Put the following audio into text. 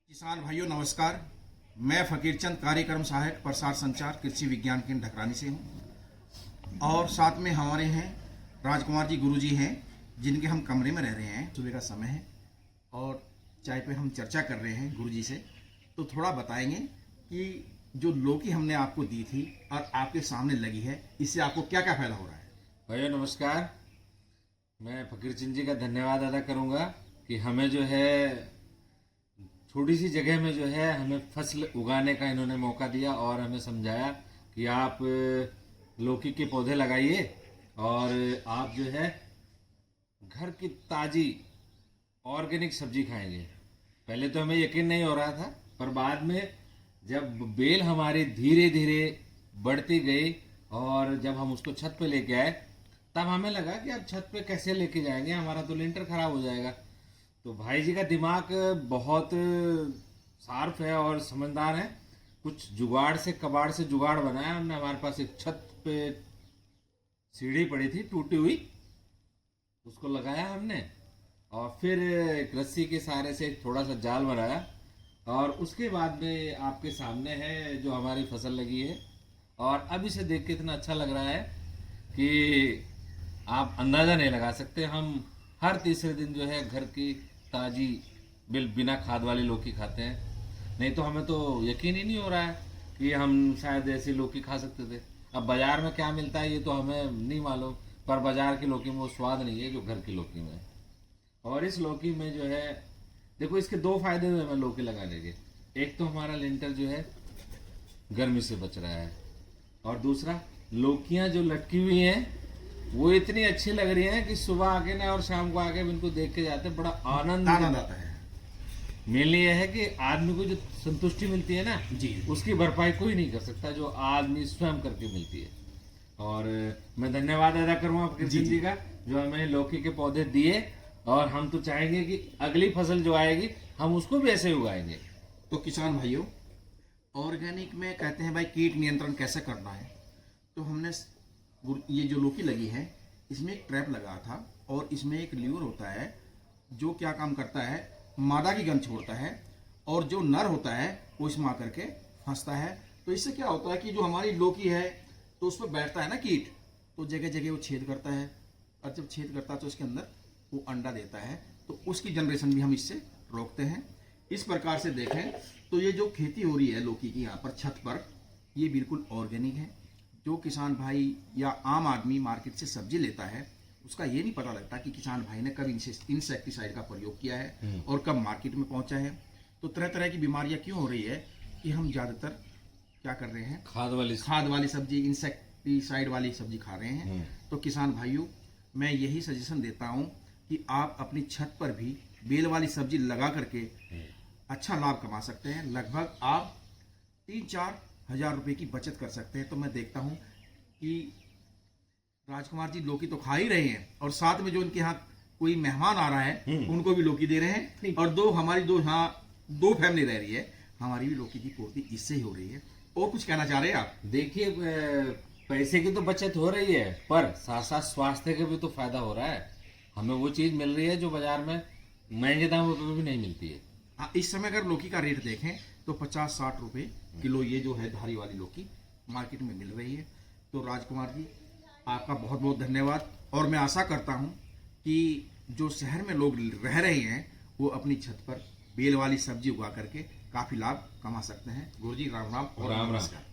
किसान भाइयों नमस्कार। मैं फकीरचंद कार्यक्रम सहायक प्रसार संचार कृषि विज्ञान केंद्र ढकरानी से हूँ और साथ में हमारे हैं राजकुमार जी गुरुजी हैं जिनके हम कमरे में रह रहे हैं। सुबह का समय है और चाय पे हम चर्चा कर रहे हैं गुरुजी से, तो थोड़ा बताएंगे कि जो लौकी हमने आपको दी थी और आपके सामने लगी है, इससे आपको क्या क्या फायदा हो रहा है। भाइयों नमस्कार। मैं फकीरचंद जी का धन्यवाद अदा करूंगा कि हमें जो है छोटी सी जगह में जो है हमें फसल उगाने का इन्होंने मौका दिया और हमें समझाया कि आप लौकी के पौधे लगाइए और आप जो है घर की ताज़ी ऑर्गेनिक सब्जी खाएंगे। पहले तो हमें यकीन नहीं हो रहा था, पर बाद में जब बेल हमारी धीरे धीरे बढ़ती गई और जब हम उसको छत पे लेके आए तब हमें लगा कि अब छत पे कैसे लेके जाएंगे, हमारा तो लिंटर खराब हो जाएगा। तो भाई जी का दिमाग बहुत शार्प है और समझदार है। कुछ जुगाड़ से कबाड़ से जुगाड़ बनाया हमने। हमारे पास एक छत पे सीढ़ी पड़ी थी टूटी हुई, उसको लगाया हमने और फिर एक रस्सी के सहारे से थोड़ा सा जाल बनाया और उसके बाद में आपके सामने है जो हमारी फसल लगी है। और अब इसे देख के इतना अच्छा लग रहा है कि आप अंदाज़ा नहीं लगा सकते। हम हर तीसरे दिन जो है घर की ताज़ी बिना खाद वाली लौकी खाते हैं। नहीं तो हमें तो यकीन ही नहीं हो रहा है कि हम शायद ऐसी लौकी खा सकते थे। अब बाज़ार में क्या मिलता है ये तो हमें नहीं मालूम, पर बाज़ार की लौकी में वो स्वाद नहीं है जो घर की लौकी में है। और इस लौकी में जो है देखो, इसके दो फायदे हुए हमें लौकी लगाने के। एक तो हमारा लिंटर जो है गर्मी से बच रहा है और दूसरा लौकियाँ जो लटकी हुई हैं वो इतनी अच्छी लग रही है कि सुबह आके ना और शाम को आके इनको देख के जाते बड़ा आनंद आता है। मेनली यह है कि आदमी को जो संतुष्टि मिलती है ना जी, उसकी भरपाई कोई नहीं कर सकता, जो आदमी स्वयं करके मिलती है। और मैं धन्यवाद अदा करूंगा फकीरचंद जी का जो हमें लौकी के पौधे दिए और हम तो चाहेंगे कि अगली फसल जो आएगी हम उसको भी ऐसे उगाएंगे। तो किसान भाइयों, ऑर्गेनिक में कहते हैं भाई कीट नियंत्रण कैसे करना है, तो हमने ये जो लौकी लगी है इसमें एक ट्रैप लगा था और इसमें एक लीवर होता है जो क्या काम करता है, मादा की गंध छोड़ता है और जो नर होता है वो इसमें आकर के फंसता है। तो इससे क्या होता है कि जो हमारी लौकी है तो उस पर बैठता है ना कीट, तो जगह जगह वो छेद करता है और जब छेद करता है तो उसके अंदर वो अंडा देता है, तो उसकी जनरेशन भी हम इससे रोकते हैं। इस प्रकार से देखें तो ये जो खेती हो रही है लौकी की यहाँ पर छत पर, ये बिल्कुल ऑर्गेनिक है। जो किसान भाई या आम आदमी मार्केट से सब्जी लेता है उसका ये नहीं पता लगता कि किसान भाई ने कब इंसेक्टिसाइड का प्रयोग किया है और कब मार्केट में पहुंचा है। तो तरह तरह की बीमारियां क्यों हो रही है कि हम ज़्यादातर क्या कर रहे हैं, खाद वाली सब्जी, इंसेक्टिसाइड वाली सब्जी खा रहे हैं। तो किसान भाइयों, मैं यही सजेशन देता हूँ कि आप अपनी छत पर भी बेल वाली सब्जी लगा करके अच्छा लाभ कमा सकते हैं। लगभग आप 3-4 हजार रुपए की बचत कर सकते हैं। तो मैं देखता हूं कि राजकुमार जी लौकी तो खा ही रहे हैं और साथ में जो उनके यहाँ कोई मेहमान आ रहा है उनको भी लौकी दे रहे हैं और दो फैमिली रह रही है, हमारी भी लौकी की पूर्ति इससे ही हो रही है। और कुछ कहना चाह रहे हैं आप? देखिए, पैसे की तो बचत हो रही है पर साथ साथ स्वास्थ्य का भी तो फायदा हो रहा है। हमें वो चीज मिल रही है जो बाजार में महंगे दामों पर भी नहीं मिलती है। हाँ, इस समय अगर लौकी का रेट देखें तो 50-60 रुपए किलो ये जो है धारी वाली लौकी मार्केट में मिल रही है। तो राजकुमार जी आपका बहुत बहुत धन्यवाद और मैं आशा करता हूं कि जो शहर में लोग रह रहे हैं वो अपनी छत पर बेल वाली सब्जी उगा करके काफी लाभ कमा सकते हैं। गुरुजी राम राम और नमस्कार।